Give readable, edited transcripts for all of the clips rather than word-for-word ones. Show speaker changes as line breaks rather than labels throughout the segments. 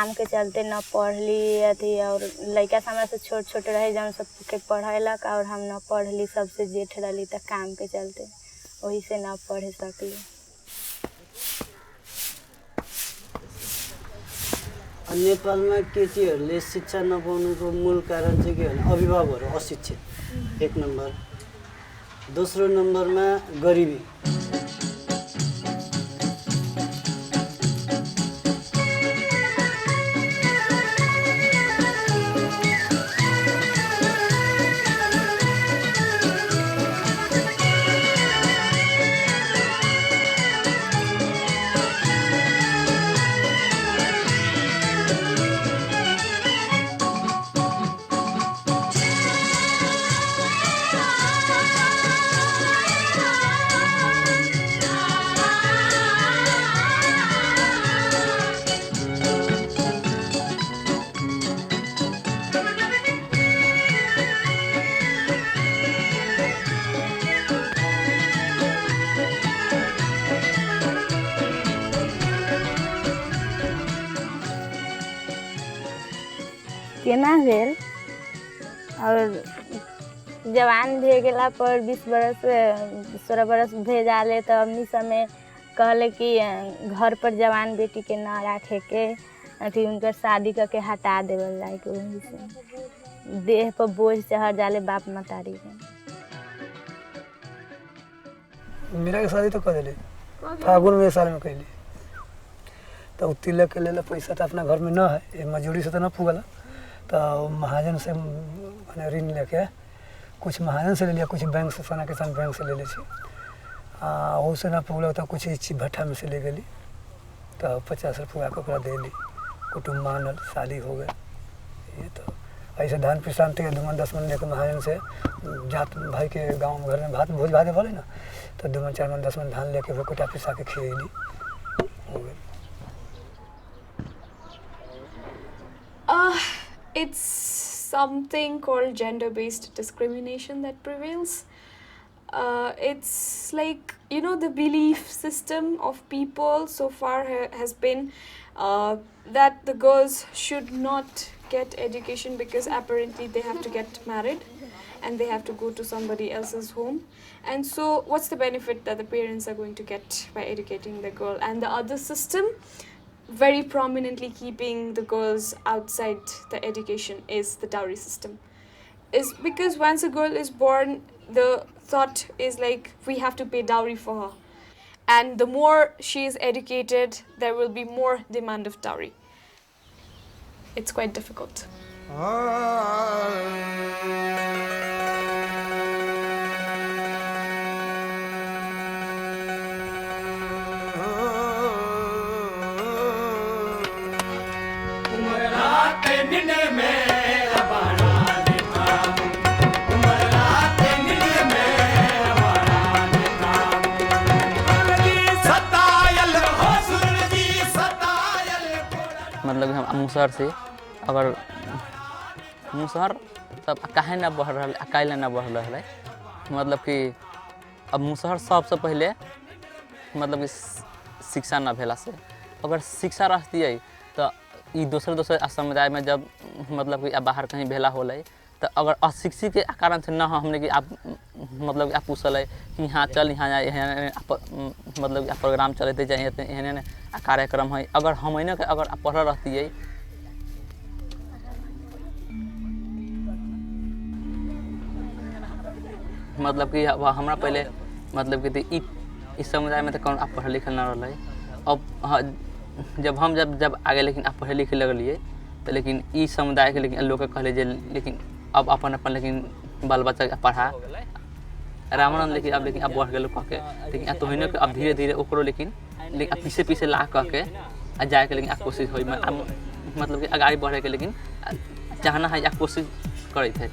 काम के चलते न पढ़ली अथी और लड़का से हमरा से छोट छोट रहे जौन सबके पढ़ेलक और हम न पढ़ली सबसे जेठ रही तो काम के चलते वही से न पढ़े सकली।
नेपालमा केटीहरूले शिक्षा नपाउनुको मूल कारण चाहिँ के भने अभिभावकहरू अशिक्षित एक नम्बर, दोस्रो नम्बरमा गरिबी।
केना भेल और जवान भे गेला पर 20 बरस 16 बरस भेजाले तो हमनी समय कहले कि घर पर जवान बेटी के ना रखे के अथी उनकर शादी करके हटा देवल जाए के वही से देह पर बोझ चढ़ जाले बाप मतारी के।
मेरा के शादी तो कर दिले फागुन में साल में कैली तो तिलक के लिए पैसा तो अपना घर में न है मजदूरी से तो न पुगला तो महाजन से मैंने ऋण लेके कुछ महाजन से ले लिया कुछ बैंक से सोना किसान बैंक से ले ली वो से ना पुगल तो कुछ इच्छी भट्ठा में से ले गली तो 50 रुपया कपड़ा दे ली कुटुम्ब मानल शादी हो गए। ये तो ऐसे धान पिसान थे 2 मन 10 मन लेकर महाजन से जात भाई के गांव घर में भात भोज भाते बोले ना तो 2 मन 4 मन 10 मन धान लेके वो कुटा पिसा के खिएली हो गए।
It's something called gender-based discrimination that prevails. It's like, you know, the belief system of people so far has been that the girls should not get education because apparently they have to get married and they have to go to somebody else's home. And so what's the benefit that the parents are going to get by educating the girl? And the other system very prominently keeping the girls outside the education is the dowry system. Is because once a girl is born, the thought is like we have to pay dowry for her. And the more she is educated, there will be more demand of dowry. It's quite difficult.
मतलब हम मुसहर से अगर मुसहर तब काहे ना बढ़ रहा अकेले ना बढ़ रहा है मतलब कि अब मुसहर सबसे पहले मतलब कि शिक्षा ना भेला से अगर शिक्षा रहती है तो ये दूसरे समुदाय में जब मतलब कि बाहर कहीं भेला होला तो अगर अशिक्षित के कारण से ना हमने कि आप मतलब कि आप पूछल है कि हाँ चल यहाँ मतलब कि प्रोग्राम चलते जाइए कार्यक्रम है अगर हम के अगर पढ़ रहती है मतलब कि हमारा पहले मतलब कि इस समुदाय में तो कौन आप पढ़े लिखल ना रहा है अब जब आगे लेकिन आप पढ़े लिखे लगलिए तो लेकिन इस समुदाय के लेकिन लोग कहले जे लेकिन अब अपन लेकिन बाल बच्चा के पढ़ा रामानंद लेकिन अब बढ़ गए कह के लेकिन तो होने अब धीरे धीरे ओकरो लेकिन पीछे पीछे ला कह के जाए के लेकिन कोशिश हो मतलब कि आगे बढ़े के लेकिन चाहना है कोशिश करे थे।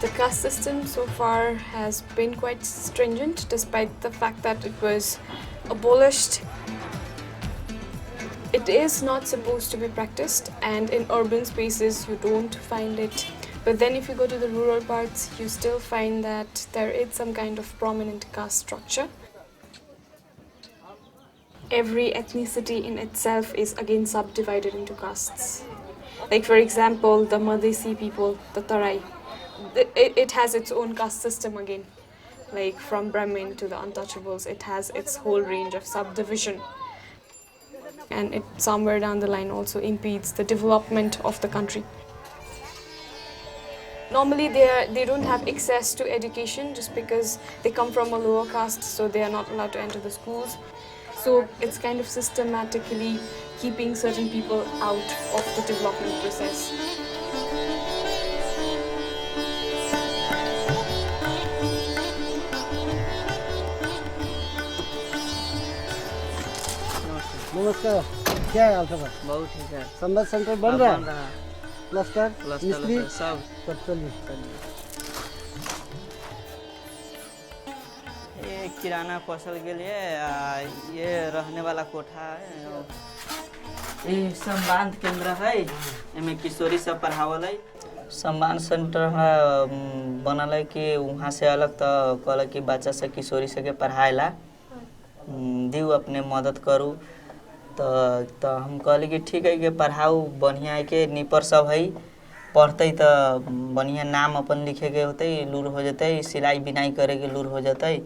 The caste system so far has been quite stringent, despite the fact that it was abolished. It is not supposed to be practiced, and in urban spaces you don't find it. But then if you go to the rural parts, you still find that there is some kind of prominent caste structure. Every ethnicity in itself is again subdivided into castes. Like for example, the Madhesi people, the Tarai, it has its own caste system again. Like from Brahmin to the untouchables, it has its whole range of subdivision. And it somewhere down the line also impedes the development of the country. Normally they don't have access to education just because they come from a lower caste, so they are not allowed to enter the schools. So it's kind of systematically keeping certain people out of the development process.
नमस्कार, क्या है हाल खबर?
बहुत ठीक है।
संवाद centre बन रहा है? प्लास्टर, मिस्त्री,
सब
चलिए।
ये किराना फसल के लिए ये रहने वाला कोठा है। ये संवाद केंद्र है, एमे किशोरी सब पढ़ावल है। संवाद सेंटर बनल है कि वहाँ से अलग तो कहल कि बच्चा से किशोरी से के पढ़ाएला दिउ अपने मदद करू। तो हम कहली कि ठीक है कि पढ़ाऊ बढ़िया है कि निपर सब है, पढ़ते तो बढ़िया नाम अपन लिखे के होते, लूर हो जाते, सिलाई बिनाई करे के लूर हो जाते।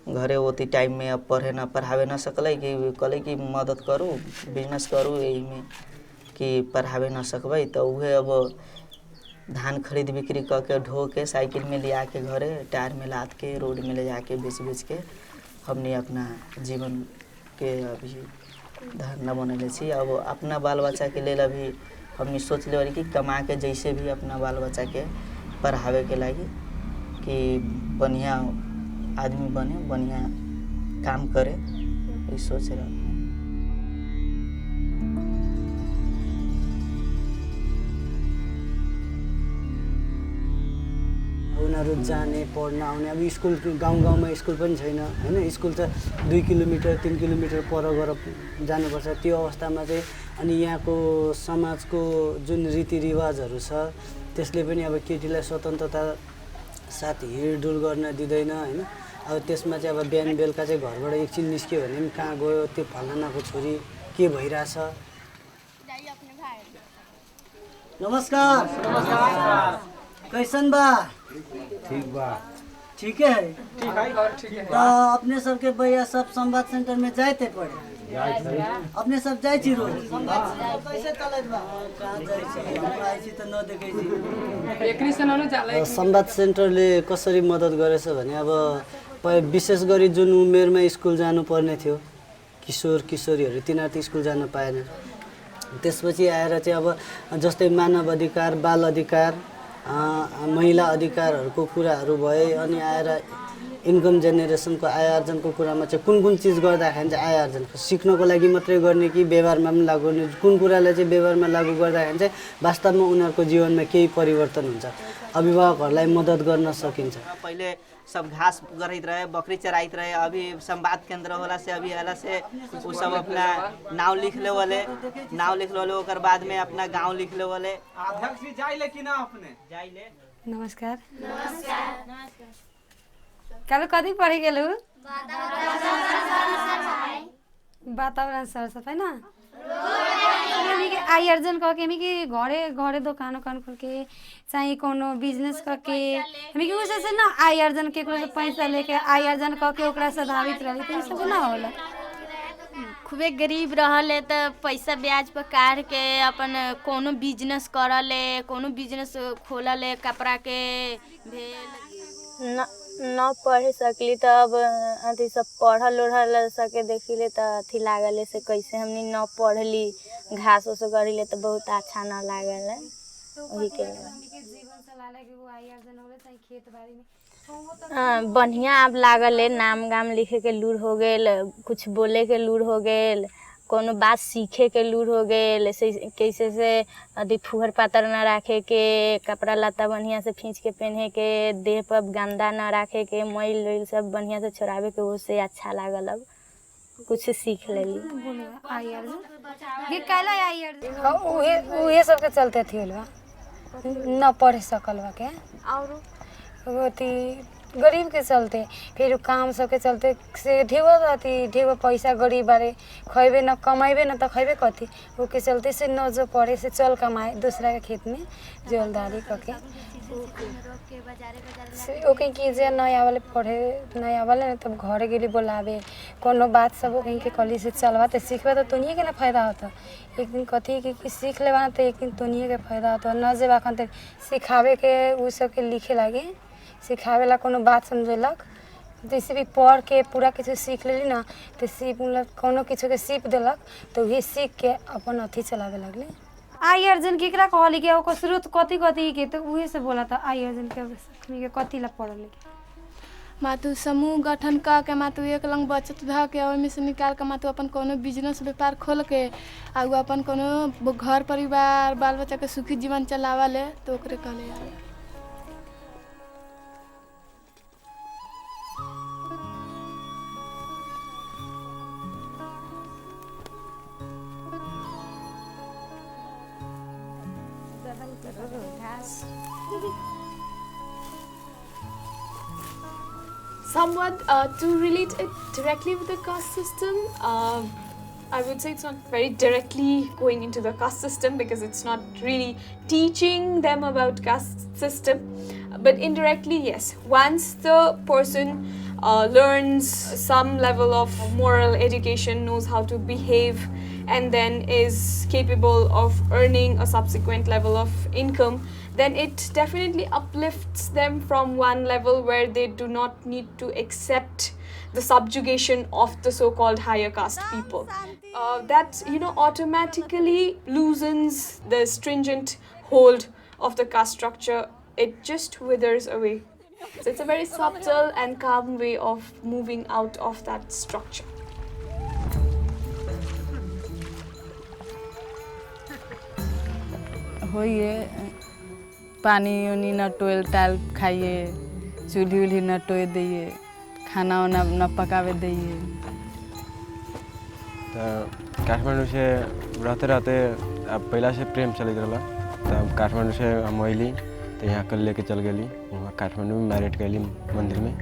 घरे होती टाइम में अब पढ़े ना पढ़ावे ना सकले कि कहले कि मदद करू, बिजनेस करू यही में कि पढ़ावे ना सकबै। तो उहे अब धान खरीद बिक्री करके ढो के साइकिल में ले आके घरे टायर में लाद के रोड में ले जाके बेच के हमने अपना जीवन के अभी धारणा बनले छी। अब अपना बाल बच्चा के लिए अभी हमने सोच ले कि कमा के जैसे भी अपना बाल बच्चा के पढ़ावे के लगी कि बढ़िया आदमी बने, बढ़िया काम करे, ये सोच रहा हूँ।
उनीहरू जाने पढ्न आउने अब स्कुल गाउँमा स्कुल पनि छैन हैन, स्कुल त 2 किलोमिटर 3 किलोमिटर पर गएर जानुपर्छ। त्यो अवस्थामा चाहिँ अनि यहाँको समाजको जुन रीतिरिवाजहरू छ त्यसले पनि अब केटीलाई स्वतन्त्रता साथ हिँडडुल गर्न दिँदैन हैन। अब त्यसमा चाहिँ अब बिहान बेलुका चाहिँ घरबाट एकछिन निस्क्यो भने पनि कहाँ गयो, त्यो फलानाको छोरी के भइरहेछ। नमस्कार। कैसन बा?
ठीक बा।
ठीक है। तो अपने सबके भैया सब संवाद सेंटर में जाते पड़े, अपने सब जाए छी रोज। कैसे चलत बा? कहाँ जाए छी? हम आए छी त न देखे छी। एकरी से न जाला। संवाद सेन्टरले कसरी मद्दत गरेछ भने अब विशेष गरी जुन उमेरमा स्कुल जानु पर्ने थियो किशोर किशोरीहरू तिनीहरू त स्कुल जान पाएन। त्यसपछि आएर चाहिँ अब जस्तै मानव अधिकार, बाल अधिकार, महिला अधिकारहरूको कुराहरू भए अनि आएर इन्कम जेनेरेसनको आय आर्जनको कुरामा चाहिँ कुन चिज गर्दाखेरि चाहिँ आय आर्जन सिक्नको लागि मात्रै गर्ने कि व्यवहारमा पनि लागू गर्ने, कुन कुरालाई चाहिँ व्यवहारमा लागू गर्दाखेरि चाहिँ वास्तवमा उनीहरूको जीवनमा केही परिवर्तन हुन्छ, अभिभावकहरूलाई मद्दत गर्न सकिन्छ।
पहिले सब घास गरैत रहे, बकरी चराइत रहे, अभी संवाद केंद्र होला से अभी आला से वो सब अपना नाम लिख ले वाले, ओकर बाद में अपना गांव लिख ले वाले।
अध्यक्ष जी जाइले कि ना अपने?
जाइले।
नमस्कार। काल कति पढि गेलु? वातावरण सरसफाई ना आय अर्जन करके हमी के घरे घरे दुकान खोल के चाहे कोनो बिजनेस करके हमी के उसे से ना आय अर्जन के पैसा लेके आय अर्जन करके ओकरा से धावित रही तो सब ना होला।
खूबे गरीब रहले तो पैसा ब्याज पर काट के अपन कोनो बिजनेस करले, कोनो बिजनेस खोलले, कपड़ा के भेल
न पढ़ सकली तो अब अथी सब पढ़ल उढ़ल सके देखिले तो अथी लागल से कैसे हमनी न पढ़ली घास उस गढ़िले तो बहुत अच्छा न लागल है। वही के बढ़िया अब लागल है, नाम गाम लिखे के लूर हो गेल, कुछ बोले के लूर हो गेल, कोनो बात सीखे के लूर हो गए, कैसे से अभी फुहर पातर ना रखे के, कपड़ा लत्ता बढ़िया से खींच के पहने के, देह पर गंदा ना रखे के, मैल वैल सब बढ़िया से छोड़ावे के, उससे अच्छा लागल। अब कुछ सीख लेली।
उहे सबके चलते थी न पढ़ सकल बा के और गरीब के चलते, फिर काम सबके चलते से ढेर पैसा गरीब बारे खैबे न कमेबे न तो खैबे कथी, वो के चलते से न जो पढ़े से चल कमाए दूसरा के खेत में जलदारी करके ओके की जे नहीं आवले पढ़े नहीं आवले न तब घरे गेली बोलावे कोनो बात सब कहीं के कली से चलवा तो सीखबे तो तुनिए के ना फायदा होता। एक दिन कथी कि सीख लेवा तो एक दिन तुनिए के फायदा होता। न जे बाखन तो सिखावे के उ सब के लिखे लागे, सिखावे ला कोनो बात समझेलक, जैसे भी पढ़ के पूरा किसी सीख लेली ना तो सीख कोनो किसी के सीख देलक तो वही सीख के अपन अथी चलावे लगले। आई अर्जन केकरा कहली के ओकर स्रोत कथी कथी के तो उहे से बोला था आई अर्जन के कथी ला पढ़ल
मातु समूह गठन के मातु एक लंग बचत ध के ओहिमे से निकाल के मातु अपन कोनो बिजनेस व्यापार खोल के आ अपन कोनो घर परिवार बाल बच्चा के सुखी जीवन चलावा ले तो ओकरे कहले।
Somewhat to relate it directly with the caste system, I would say it's not very directly going into the caste system because it's not really teaching them about caste system, but indirectly, yes. Once the person learns some level of moral education, knows how to behave, and then is capable of earning a subsequent level of income, then it definitely uplifts them from one level where they do not need to accept the subjugation of the so-called higher caste people. That, automatically loosens the stringent hold of the caste structure. It just withers away. So it's a very subtle and calm way of moving out of that structure.
पानी उनी न toll टाल खाइए, चूल्ही उल्ही न टोए दिए, खाना वाना न पकावे दिए।
तो काठमांडू से रहते रहते अब पहला से प्रेम चलत रहा, तब काठमांडू से हम अली तो यहाँ कल लेके चल गई, वहाँ काठमांडू में मैरिज कैली मंदिर में।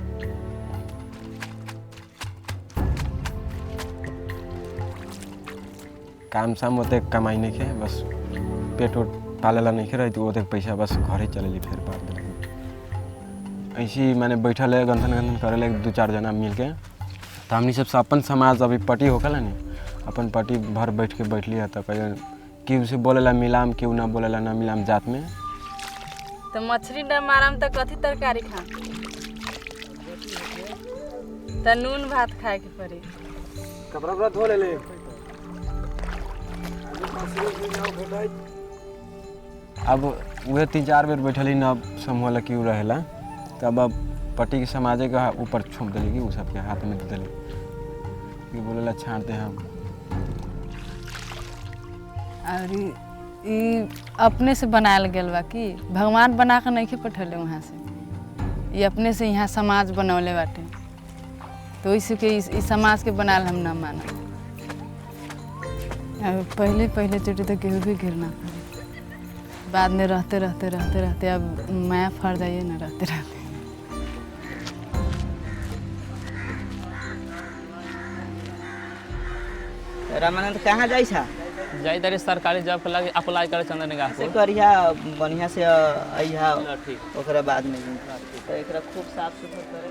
काम शाम होते कमाई नहीं खे, बस पेट उट पालेला नहीं रही तो वो पैसा बस घरे चलेली फिर बात ऐसी मैंने बैठल है गंथन गंथन करे दो चार जना मिल के तो हमनी सब अपन समाज अभी पटी होकल है अपन पटी भर बैठ के बैठली है तो कहीं क्यों से बोलेला मिलाम क्यों ना बोलेला ना मिलाम जात में
तो मछली न मारम तो कथी तरकारी खा तो नून भात खाए के पड़ी
कपड़ा धो ले
अब वह 3-4 बेर बैठली न समूह ला क्यों रहेला तब अब पट्टी के समाजे के ऊपर छोप दिली कि वो सबके हाथ में दे दिली कि बोलेला छाँटते हम
और ये अपने से बनायल गेल बा कि भगवान बना के नहीं पठले वहाँ से ये अपने से यहाँ समाज बनौले बाटे तो इसके इस समाज के बनाल हम ना माना पहले पहले चोटी तो केहू भी गिरना पड़े बाद में रहते रहते रहते रहते अब माया फर जाइए ना रहते रहते
रामानंद कहाँ जाइ छा
जाई तारे सरकारी जॉब के लगे अप्लाई करे चंद्रनिगाह
से करिया बढ़िया से अइहा ओकरा बाद में तो एकरा खूब साफ सुथरा करे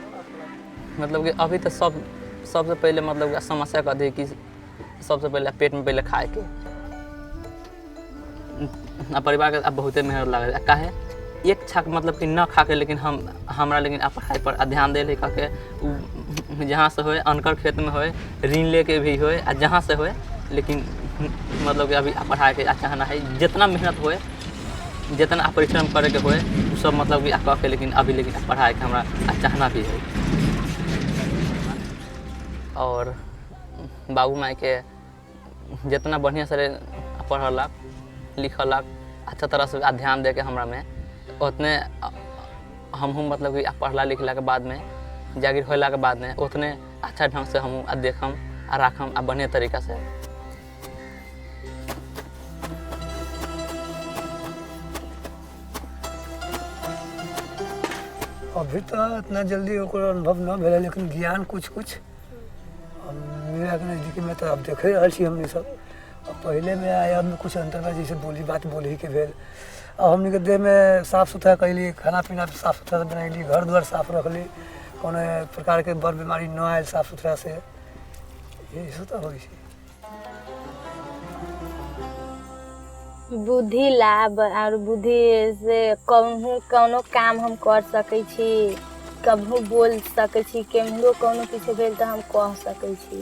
मतलब कि अभी तो सबसे पहले मतलब समस्या का दे कि सबसे पहले पेट में पहले खाए के परिवार के अब बहुते मेहनत लगे काहे एक छक मतलब कि न खा के लेकिन हमरा लेकिन पढ़ाई पर ध्यान दे के जहाँ से होए अनकर खेत में होए ऋण लेके भी होए आ जहाँ से होए लेकिन मतलब कि अभी पढ़ाई के चाहना है जितना मेहनत होए जितना परिश्रम करे के होए सब मतलब कि कह के लेकिन अभी लेकिन पढ़ाई के हमरा चाहना भी है और बाबू माई के जितना बढ़िया से पढ़लक लिखलक अच्छा तरह से ध्यान दे के हमरा में उतने हमहूँ मतलब कि पढ़ला लिखला के बाद में जागीर होला के बाद में उतने अच्छा ढंग से हम देखम आ राखम आ बढ़िया तरीका से।
अभी तो इतना जल्दी ओकर अनुभव न भेल लेकिन ज्ञान कुछ कुछ मेरा के नज़दीकी में तो अब देख रही छी हमने सब। अब पहले में आया अब में कुछ अंतर बा जैसे बोली बात बोली के भेल। अब हमने के देह में साफ सुथरा कैली खाना पीना साफ सुथरा बनैली घर द्वार साफ रखली कोनो प्रकार के बड़ बीमारी न आयल साफ सुथरा से यही सब तो होई छै।
बुद्धि लाभ और बुद्धि से कोनो काम हम कर सकै छी कभू बोल सकै छी केम्हरो कोनो किछु भेल तऽ हम कह सकै छी।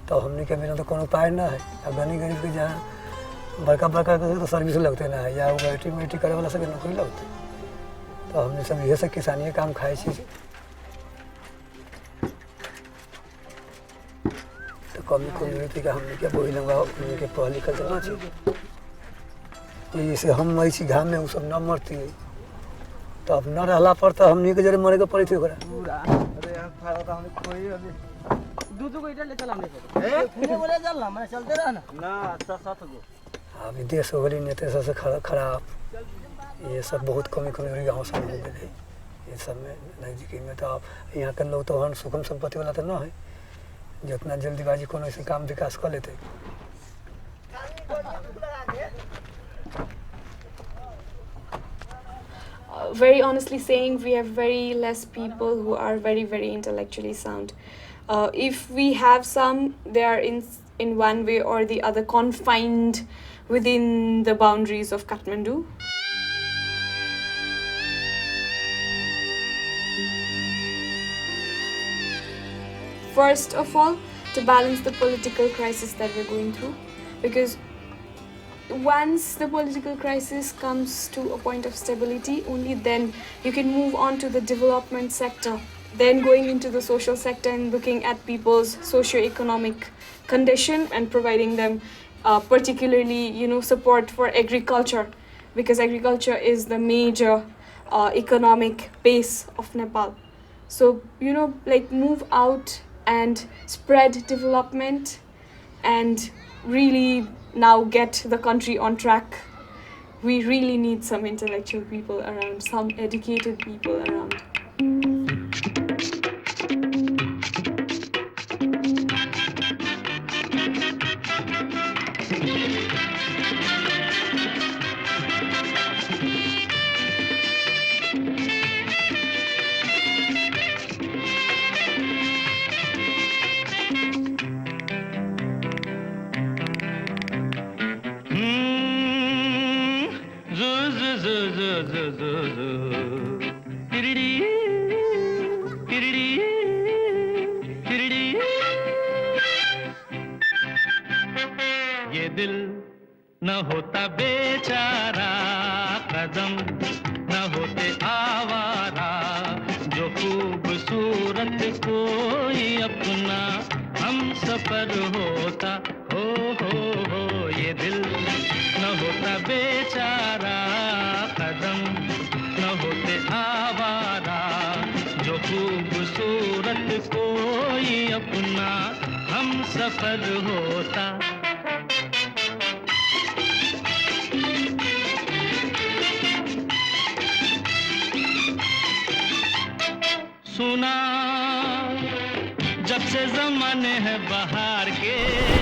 तो हमने के बिना तो कोनो उपाय ना है। अब गनी गरीब के जहाँ बड़का बड़का तो सर्विस लगते ना है या बैटरी मेट्री करे वाला सबके नौकरी लगते। तो हमने सब ये सब किसानी काम खाए छी तो कमी कोई थी कि हमने क्या बोली लगा हमने के पढ़ लिखल चलना चाहिए। जैसे हम मरी छी घाम में वो सब न मरती तो अब न रहला पर तो हमने के जरे मरे के पड़ी थी ओकरा।
अरे यार फाड़ा तो हमने कोई अभी दूध को इधर ले चला हमने ए तूने बोले चल ना मैं चलते रहा ना साथ गो।
अभी देश हो गई नेता सबसे खराब ये सब बहुत कमी कमी गाँव सब हो गए ये सब में नजदीकी में। तो अब यहाँ के लोग तो हन सुखम संपत्ति वाला तो न है जितना जल्दीबाजी कोनो ऐसे काम विकास कर लेते।
Very honestly saying, we have very less people who are very intellectually sound. If we have some, they are in one way or the other confined within the boundaries of Kathmandu. First of all, to balance the political crisis that we're going through, because once the political crisis comes to a point of stability, only then you can move on to the development sector, then going into the social sector and looking at people's socio-economic condition and providing them particularly support for agriculture, because agriculture is the major economic base of Nepal. So move out and spread development and really now get the country on track. We really need some intellectual people around, some educated people around.
ये दिल न होता बेचारा कदम न होते आवारा जो खूबसूरत कोई अपना हम सफर होता हो ये दिल न होता बेचारा कदम न होते आवारा जो खूबसूरत कोई अपना हम सफर होता। सुना जब से ज़माने हैं बहार के